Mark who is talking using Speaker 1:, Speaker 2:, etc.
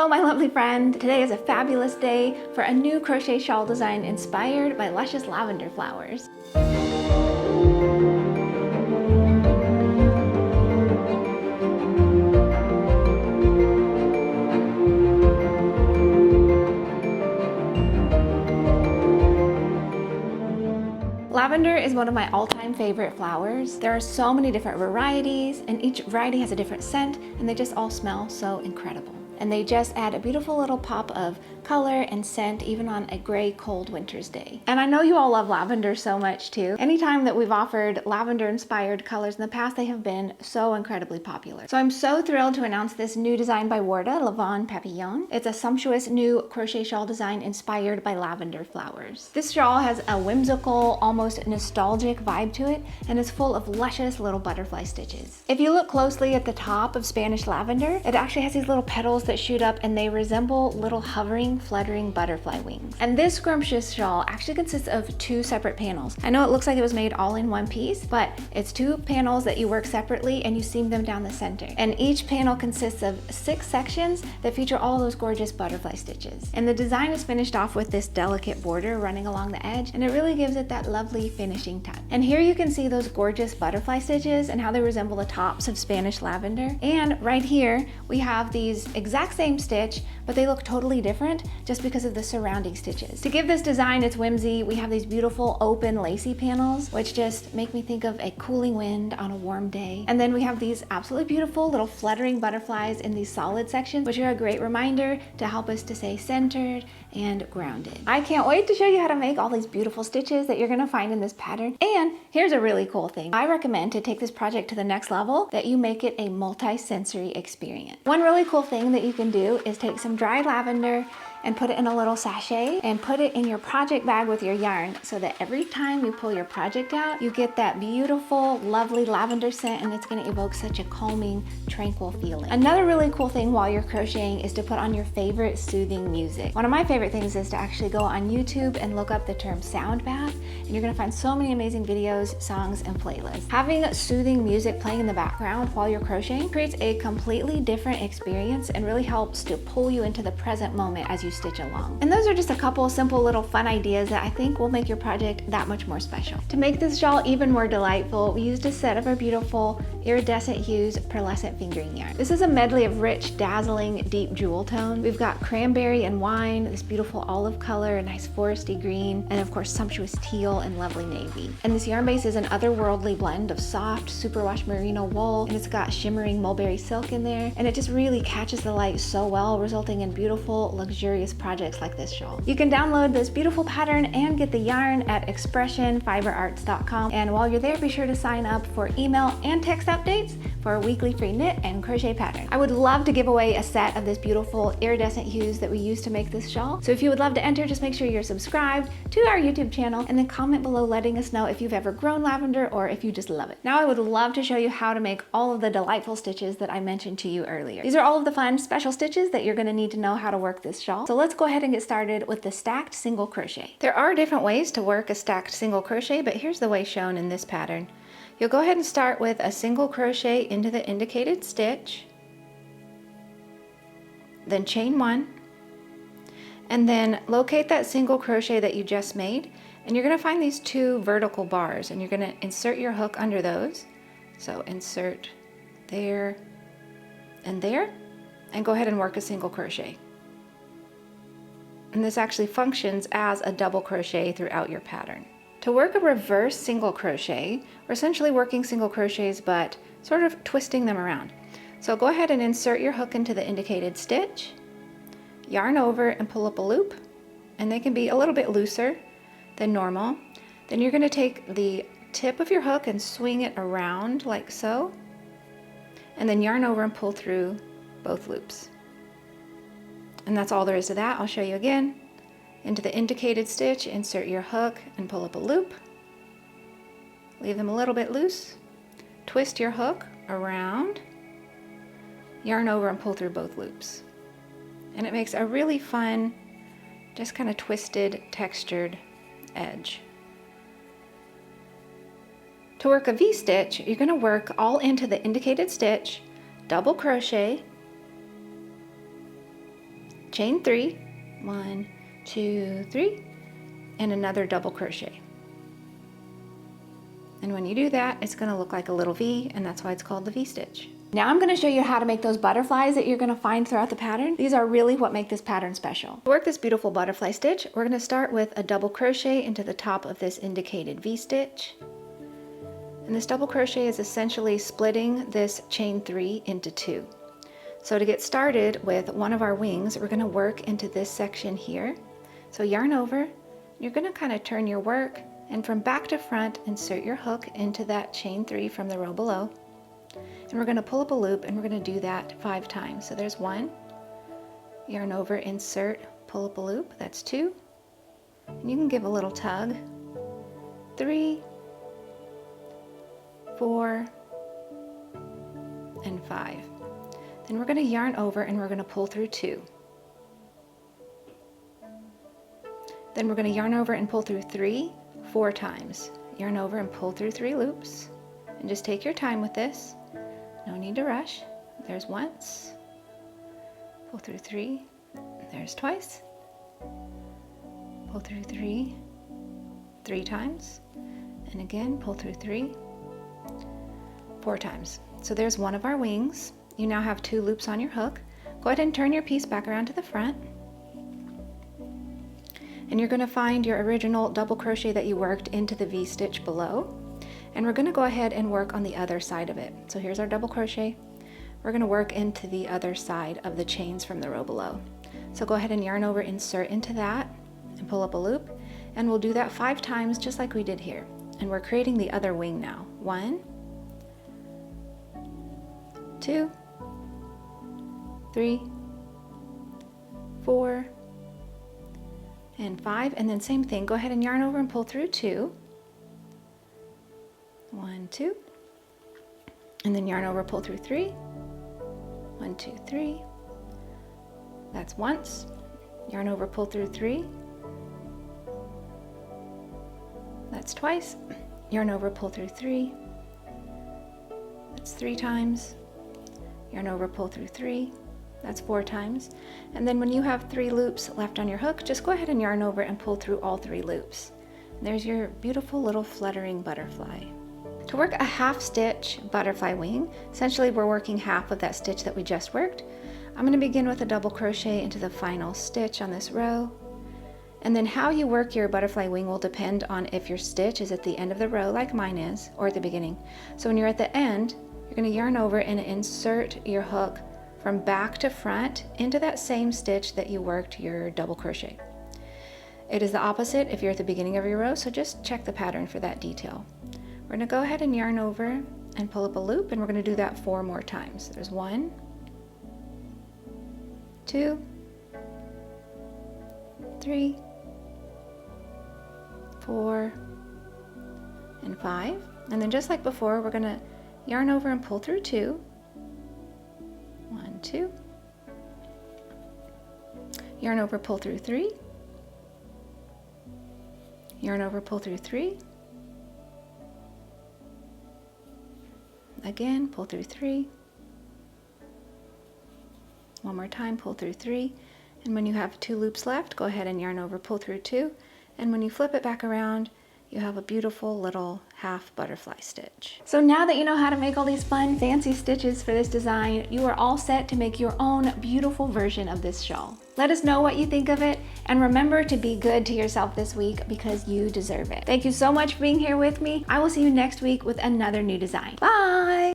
Speaker 1: Hello, my lovely friend. Today is a fabulous day for a new crochet shawl design inspired by luscious lavender flowers. Lavender is one of my all-time favorite flowers. There are so many different varieties, and each variety has a different scent, and they just all smell so incredible. And they just add a beautiful little pop of color and scent even on a gray, cold winter's day. And I know you all love lavender so much too. Anytime that we've offered lavender inspired colors in the past, they have been so incredibly popular. So I'm so thrilled to announce this new design by Warda, Lavande Papillon. It's a sumptuous new crochet shawl design inspired by lavender flowers. This shawl has a whimsical, almost nostalgic vibe to it, and is full of luscious little butterfly stitches. If you look closely at the top of Spanish lavender, it actually has these little petals that shoot up, and they resemble little hovering, fluttering butterfly wings. And this scrumptious shawl actually consists of two separate panels. I know it looks like it was made all in one piece, but it's two panels that you work separately and you seam them down the center. And each panel consists of 6 sections that feature all those gorgeous butterfly stitches. And the design is finished off with this delicate border running along the edge, and it really gives it that lovely finishing touch. And here you can see those gorgeous butterfly stitches and how they resemble the tops of Spanish lavender. And right here, we have these exact same stitch, but they look totally different just because of the surrounding stitches. To give this design its whimsy, we have these beautiful open lacy panels, which just make me think of a cooling wind on a warm day. And then we have these absolutely beautiful little fluttering butterflies in these solid sections, which are a great reminder to help us to stay centered and grounded. I can't wait to show you how to make all these beautiful stitches that you're gonna find in this pattern. And here's a really cool thing. I recommend to take this project to the next level, that you make it a multi-sensory experience. One really cool thing that you can do is take some dry lavender and put it in a little sachet and put it in your project bag with your yarn, so that every time you pull your project out, you get that beautiful, lovely lavender scent, and it's gonna evoke such a calming, tranquil feeling. Another really cool thing while you're crocheting is to put on your favorite soothing music. One of my favorite things is to actually go on YouTube and look up the term sound bath, and you're gonna find so many amazing videos, songs, and playlists. Having soothing music playing in the background while you're crocheting creates a completely different experience and really helps to pull you into the present moment as you stitch along. And those are just a couple simple little fun ideas that I think will make your project that much more special. To make this shawl even more delightful, we used a set of our beautiful iridescent hues Pearlescent Fingering yarn. This is a medley of rich, dazzling, deep jewel tone. We've got cranberry and wine, this beautiful olive color, a nice foresty green, and of course sumptuous teal and lovely navy. And this yarn base is an otherworldly blend of soft Superwash Merino wool, and it's got shimmering Mulberry silk in there, and it just really catches the light so well, resulting in beautiful, luxurious projects like this shawl. You can download this beautiful pattern and get the yarn at expressionfiberarts.com. And while you're there, be sure to sign up for email and text updates for a weekly free knit and crochet pattern. I would love to give away a set of this beautiful iridescent hues that we used to make this shawl. So if you would love to enter, just make sure you're subscribed to our YouTube channel, and then comment below letting us know if you've ever grown lavender or if you just love it. Now I would love to show you how to make all of the delightful stitches that I mentioned to you earlier. These are all of the fun special stitches that you're going to need to know how to work this shawl. So let's go ahead and get started with the stacked single crochet. There are different ways to work a stacked single crochet, but here's the way shown in this pattern. You'll go ahead and start with a single crochet into the indicated stitch, then chain 1, and then locate that single crochet that you just made, and you're going to find these 2 vertical bars, and you're going to insert your hook under those. So insert there and there, and go ahead and work a single crochet. And this actually functions as a double crochet throughout your pattern. To work a reverse single crochet, we're essentially working single crochets but sort of twisting them around. So go ahead and insert your hook into the indicated stitch, yarn over and pull up a loop, and they can be a little bit looser than normal. Then you're going to take the tip of your hook and swing it around like so, and then yarn over and pull through both loops. And that's all there is to that. I'll show you again. Into the indicated stitch, insert your hook and pull up a loop. Leave them a little bit loose. Twist your hook around, yarn over and pull through both loops. And it makes a really fun, just kind of twisted, textured edge. To work a V-stitch, you're going to work all into the indicated stitch, double crochet, chain 3, 1, 2, 3, and another double crochet. And when you do that, it's going to look like a little V, and that's why it's called the V stitch. Now I'm going to show you how to make those butterflies that you're going to find throughout the pattern. These are really what make this pattern special. To work this beautiful butterfly stitch, we're going to start with a double crochet into the top of this indicated V stitch. And this double crochet is essentially splitting this chain 3 into 2. So to get started with one of our wings, we're going to work into this section here. So yarn over, you're going to kind of turn your work, and from back to front, insert your hook into that chain 3 from the row below. And we're going to pull up a loop, and we're going to do that 5 times. So there's 1, yarn over, insert, pull up a loop, that's 2. And you can give a little tug, 3, 4, and 5. Then we're going to yarn over and we're going to pull through 2. Then we're going to yarn over and pull through 3, 4 times. Yarn over and pull through 3 loops. And just take your time with this. No need to rush. There's once. Pull through 3. There's twice. Pull through 3, 3 times. And again, pull through 3, 4 times. So there's one of our wings. You now have 2 loops on your hook. Go ahead and turn your piece back around to the front. And you're going to find your original double crochet that you worked into the V stitch below. And we're going to go ahead and work on the other side of it. So here's our double crochet. We're going to work into the other side of the chains from the row below. So go ahead and yarn over, insert into that, and pull up a loop. And we'll do that 5 times just like we did here. And we're creating the other wing now. 1, 2, 3, 4, and 5, and then same thing, go ahead and yarn over and pull through 2, 1, 2, and then yarn over, pull through 3, 1, 2, 3, that's once, yarn over, pull through 3, that's twice, yarn over, pull through 3, that's 3 times, yarn over, pull through 3, that's 4 times. And then when you have 3 loops left on your hook, just go ahead and yarn over and pull through all 3 loops. And there's your beautiful little fluttering butterfly. To work a half stitch butterfly wing, essentially we're working half of that stitch that we just worked. I'm going to begin with a double crochet into the final stitch on this row. And then how you work your butterfly wing will depend on if your stitch is at the end of the row like mine is, or at the beginning. So when you're at the end, you're going to yarn over and insert your hook from back to front into that same stitch that you worked your double crochet. It is the opposite if you're at the beginning of your row, so just check the pattern for that detail. We're going to go ahead and yarn over and pull up a loop, and we're going to do that 4 more times. There's 1, 2, 3, 4, and 5. And then just like before, we're going to yarn over and pull through 2, 1, 2, yarn over, pull through 3, yarn over, pull through 3, again, pull through 3, one more time, pull through 3, and when you have 2 loops left, go ahead and yarn over, pull through 2, and when you flip it back around, you have a beautiful little half butterfly stitch. So now that you know how to make all these fun, fancy stitches for this design, you are all set to make your own beautiful version of this shawl. Let us know what you think of it, and remember to be good to yourself this week because you deserve it. Thank you so much for being here with me. I will see you next week with another new design. Bye!